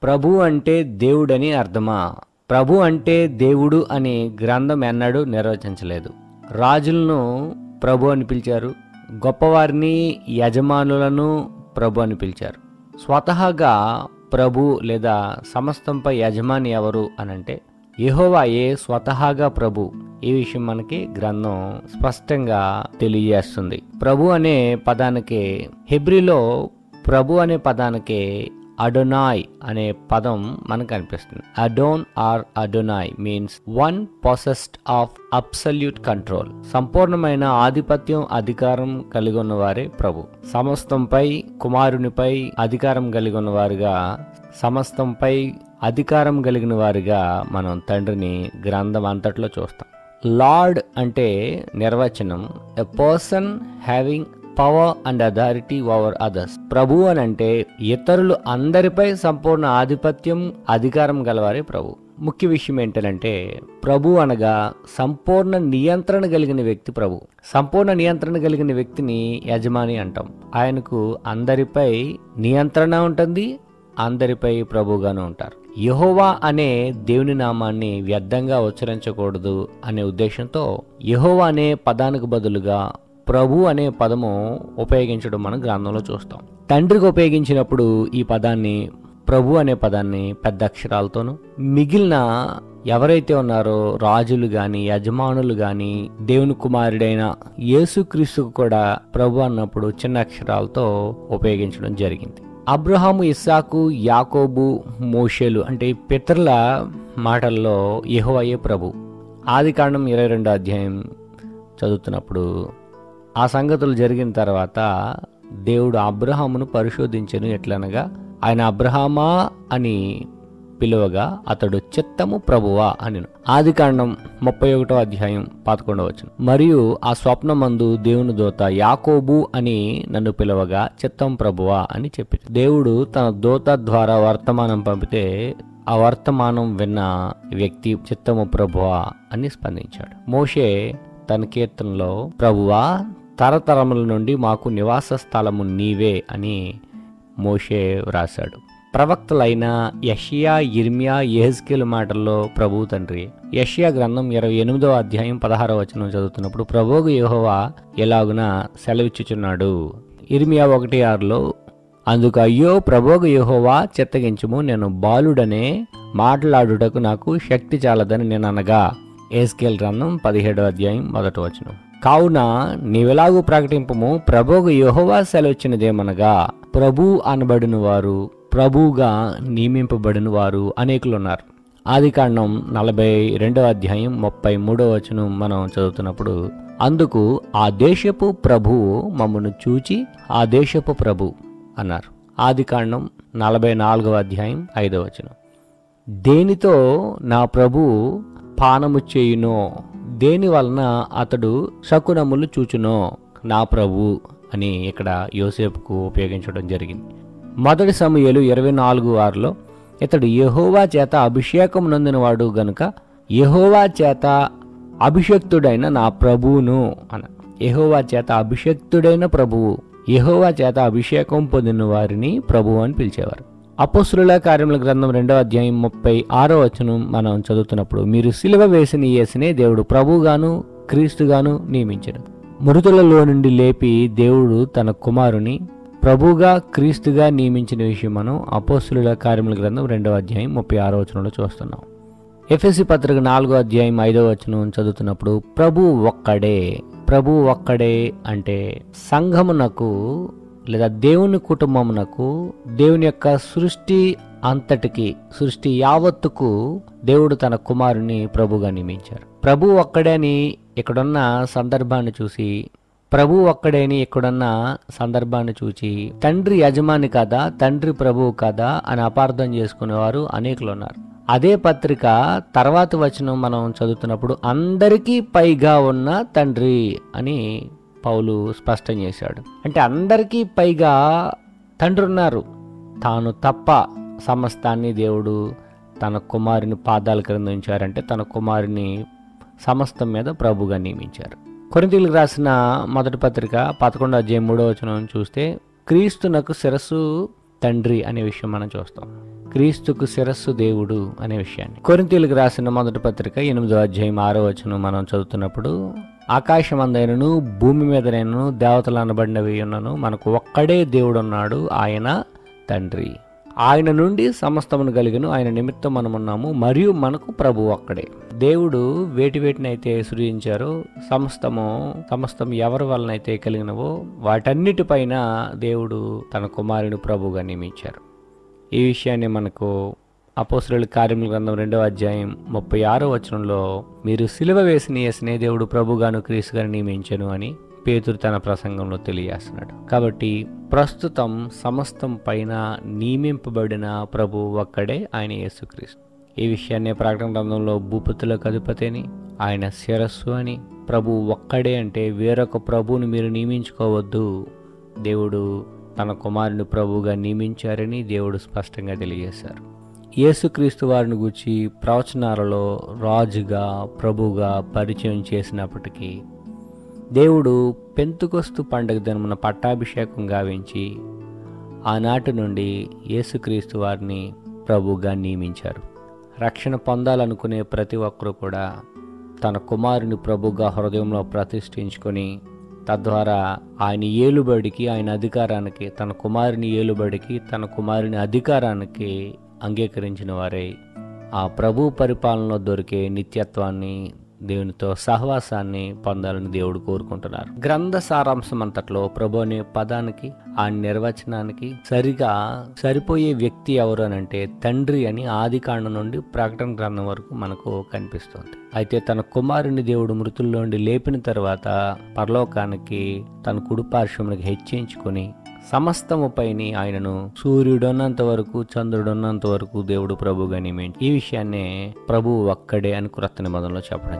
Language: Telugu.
ప్రభు అంటే దేవుడని అర్థమా? ప్రభు అంటే దేవుడు అని గ్రంథం ఎన్నడూ నిర్వచించలేదు. రాజులను ప్రభు అని పిలిచారు, గొప్పవారిని యజమానులను ప్రభు అని పిలిచారు. స్వతహాగా ప్రభు లేదా సమస్తంపై యజమాని ఎవరు అనంటే యెహోవాయే స్వతహాగా ప్రభు. ఈ విషయం మనకి గ్రంథం స్పష్టంగా తెలియజేస్తుంది. ప్రభు అనే పదానికి హెబ్రీలో ప్రభు అనే పదానికి అడోనాయ్ అనే పదం మనకు కనిపిస్తుంది. Adon or Adonai means one possessed of absolute control. సంపూర్ణమైన ఆధిపత్యం, అధికారం కలిగి ఉన్నవారే ప్రభు. సమస్తంపై కుమారునిపై అధికారం కలిగి ఉన్నవారుగా, సమస్తంపై అధికారం కలిగిన వారిగా మనం తండ్రిని గ్రంథం అంతట్లో చూస్తాం. లార్డ్ అంటే నిర్వచనం a person having power and authority over others. ప్రభు అని అంటే ఇతరులు అందరిపై సంపూర్ణ ఆధిపత్యం, అధికారం గలవారే ప్రభు. ముఖ్య విషయం ఏంటంటే ప్రభు అనగా సంపూర్ణ నియంత్రణ కలిగిన వ్యక్తి ప్రభు. సంపూర్ణ నియంత్రణ కలిగిన వ్యక్తిని యజమాని అంటాం. ఆయనకు అందరిపై నియంత్రణ ఉంటుంది, అందరిపై ప్రభుగాను ఉంటారు. యెహోవా అనే దేవుని నామాన్ని వ్యర్థంగా ఉచ్చరించకూడదు అనే ఉద్దేశంతో యెహోవా అనే పదానికి బదులుగా ప్రభు అనే పదము ఉపయోగించడం మనం గ్రంథంలో చూస్తాం. తండ్రికి ఉపయోగించినప్పుడు ఈ పదాన్ని, ప్రభు అనే పదాన్ని పెద్ద అక్షరాలతోనూ, మిగిలిన ఎవరైతే ఉన్నారో రాజులు గాని యజమానులు గాని దేవుని కుమారుడైన యేసుక్రీస్తుకు కూడా ప్రభు అన్నప్పుడు చిన్న అక్షరాలతో ఉపయోగించడం జరిగింది. అబ్రహాము, ఇస్సాకు, యాకోబు, మోషేలు అంటే పితరుల మాటల్లో యెహోవాయే ప్రభు. ఆదికాండం 22వ అధ్యాయం చదువుతున్నప్పుడు ఆ సంగతులు జరిగిన తర్వాత దేవుడు అబ్రహామును పరిశోధించెను. ఎట్లనగా ఆయన అబ్రహామా అని పిలువగా అతడు చిత్తము ప్రభువా అనెను. ఆదికాండం 31వ అధ్యాయం 11వ వచనం. మరియు ఆ స్వప్నమందు దేవుని దూత యాకోబు అని నన్ను పిలువగా చిత్తం ప్రభువా అని చెప్పి, దేవుడు తన దూత ద్వారా వర్తమానం పంపితే ఆ వర్తమానం విన్న వ్యక్తి చిత్తము ప్రభువా అని స్పందించాడు. మోషే తన కీర్తనలో ప్రభువా తరతరముల నుండి మాకు నివాస స్థలము నీవే అని మోషే వ్రాశాడు. ప్రవక్తలైన యెషయా, యిర్మీయా, యెహెజ్కేలు మాటల్లో ప్రభువు తండ్రి. యెషయా గ్రంథం 28వ అధ్యాయం 16వ వచనం చదువుతున్నప్పుడు ప్రభువు యెహోవా ఎలాగున సెలవిచ్చుచున్నాడు. యిర్మీయా 1:6లో అందుకు అయ్యో ప్రభువు యెహోవా చిత్తగించుము, నేను బాలుడనే మాట్లాడుటకు నాకు శక్తి చాలదని నేను అనగా. యెహెజ్కేలు గ్రంథం 17వ అధ్యాయం 1వ వచనం. కావున నీవెలాగూ ప్రకటింపము, ప్రభువు యెహోవా సెలవిచ్చినదేమనగా ప్రభు అనబడిన వారు, ప్రభువుగా నియమింపబడిన వారు అనేకులున్నారు. ఆదికాండం 42వ అధ్యాయం 33వ వచనం మనం చదువుతున్నప్పుడు అందుకు ఆ దేశపు ప్రభువు మమ్మను చూచి ఆ దేశపు ప్రభు అన్నారు. ఆదికాండం 44వ అధ్యాయం 5వ వచనం. దేనితో నా ప్రభు పానము చేయునో, దేని వలన అతడు శకునములు చూచునో నా ప్రభు అని ఇక్కడ యోసేపుకు ఉపయోగించడం జరిగింది. మొదటి సమూయేలు 24:6లో ఇతడు యెహోవా చేత అభిషేకం నొందినవాడు గనుక యెహోవా చేత అభిషక్తుడైన నా ప్రభువును అన్న. యెహోవా చేత అభిషక్తుడైన ప్రభువు, యెహోవా చేత అభిషేకం పొందిన వారిని ప్రభువు అని పిలిచేవారు. అపోస్తలుల కార్యముల గ్రంథం 2వ అధ్యాయం 36వ వచనం మనం చదువుతున్నప్పుడు మీరు సిలువ వేసిన యేసునే దేవుడు ప్రభువుగాను క్రీస్తుగాను నియమించాడు. మృతులలో నుండి లేపి దేవుడు తన కుమారుని ప్రభువుగా క్రీస్తుగా నియమించిన విషయం మనం అపోస్తలుల కార్యముల గ్రంథం 2వ అధ్యాయం 36వ వచనంలో చూస్తున్నాం. ఎఫెసీ పత్రిక 4వ అధ్యాయం 5వ వచనం చదువుతున్నప్పుడు ప్రభు ఒక్కడే. ప్రభు ఒక్కడే అంటే సంఘమునకు లేదా దేవుని కుటుంబమునకు, దేవుని యొక్క సృష్టి అంతటికి, సృష్టి యావత్తుకు దేవుడు తన కుమారుని ప్రభుగా నియమించారు. ప్రభు ఒక్కడే అని ఇక్కడున్న సందర్భాన్ని చూసి, ప్రభు ఒక్కడేని ఇక్కడున్న సందర్భాన్ని చూచి తండ్రి యజమాని కదా, తండ్రి ప్రభువు కదా అని అపార్థం చేసుకునేవారు అనేకులు ఉన్నారు. అదే పత్రిక తర్వాత వచనం మనం చదువుతున్నప్పుడు అందరికీ పైగా ఉన్న తండ్రి అని పౌలు స్పష్టం చేశాడు. అంటే అందరికీ పైగా తండ్రి ఉన్నారు. తాను తప్ప సమస్తాన్ని దేవుడు తన కుమారుని పాదాల క్రింద ఉంచారంటే తన కుమారుని సమస్తం మీద ప్రభుగా నియమించారు. కొరింథీయులకు రాసిన మొదటి పత్రిక 11వ అధ్యాయం 3వ వచనం చూస్తే క్రీస్తునకు శిరస్సు తండ్రి అనే విషయం మనం చూస్తాం. క్రీస్తుకు శిరస్సు దేవుడు అనే విషయాన్ని. కొరింథీయులకు రాసిన మొదటి పత్రిక 8వ అధ్యాయం 6వ వచనం మనం చదువుతున్నప్పుడు, ఆకాశమందైనను భూమి మీదనైనను దేవతలు అనబడినవి ఉన్నను మనకు ఒక్కడే దేవుడున్నాడు, ఆయన తండ్రి. ఆయన నుండి సమస్తమును కలిగను, ఆయన నిమిత్తం మనమున్నాము, మరియు మనకు ప్రభు ఒక్కడే. దేవుడు వేటినైతే సృజించారో సమస్తం ఎవరి వలనైతే కలిగినవో వాటన్నిటిపైన దేవుడు తన కుమారుని ప్రభువుగా నియమించారు. ఈ విషయాన్ని మనకు అపోస్తలుల కార్యముల గ్రంథం 2వ అధ్యాయం 36వ వచనంలో, మీరు సిలువ వేసిన యేసునే దేవుడు ప్రభుగాను క్రీస్తుగాను నియమించెను అని పేతురు తన ప్రసంగంలో తెలియజేస్తున్నాడు. కాబట్టి ప్రస్తుతం సమస్తం పైన నియమింపబడిన ప్రభు ఒక్కడే, ఆయన యేసుక్రీస్తు. ఈ విషయాన్ని ప్రకటన గ్రంథంలో భూపతులకు అధిపతి అని, ఆయన శిరస్సు అని, ప్రభు ఒక్కడే అంటే వేరొక ప్రభువుని మీరు నియమించుకోవద్దు, దేవుడు తన కుమారుని ప్రభువుగా నియమించారని దేవుడు స్పష్టంగా తెలియజేశారు. యేసుక్రీస్తు వారిని గూర్చి ప్రవచనాలలో రాజుగా ప్రభువుగా పరిచయం చేసినప్పటికీ దేవుడు పెంతుకొస్తు పండుగ దినమున పట్టాభిషేకం గావించి ఆనాటి నుండి యేసుక్రీస్తు వారిని ప్రభువుగా నియమించారు. రక్షణ పొందాలనుకునే ప్రతి ఒక్కరూ కూడా తన కుమారుని ప్రభువుగా హృదయంలో ప్రతిష్ఠించుకొని తద్వారా ఆయన ఏలుబడికి, ఆయన అధికారానికి, తన కుమారుని ఏలుబడికి, తన కుమారుని అధికారానికి అంగీకరించిన వారే ఆ ప్రభు పరిపాలనలో దొరికే నిత్యత్వాన్ని, దేవునితో సహవాసాన్ని పొందాలని దేవుడు కోరుకుంటున్నారు. గ్రంథ సారాంశం అంతట్లో ప్రభు అనే పదానికి, ఆ నిర్వచనానికి సరిపోయే వ్యక్తి ఎవరు అని అంటే తండ్రి అని ఆది కాండం నుండి ప్రకటన గ్రంథం వరకు మనకు కనిపిస్తుంది. అయితే తన కుమారుని దేవుడు మృతుల్లోండి లేపిన తర్వాత పరలోకానికి తన కుడిపార్శ్వమునికి హెచ్చించుకొని సమస్తము పైని ఆయనను సూర్యుడున్నంత వరకు, చంద్రుడున్నంత వరకు దేవుడు ప్రభువుగా నియమించి, ఈ విషయాన్నే ప్రభువు ఒక్కడే అని క్రొత్త నిబంధనలో చెప్పడం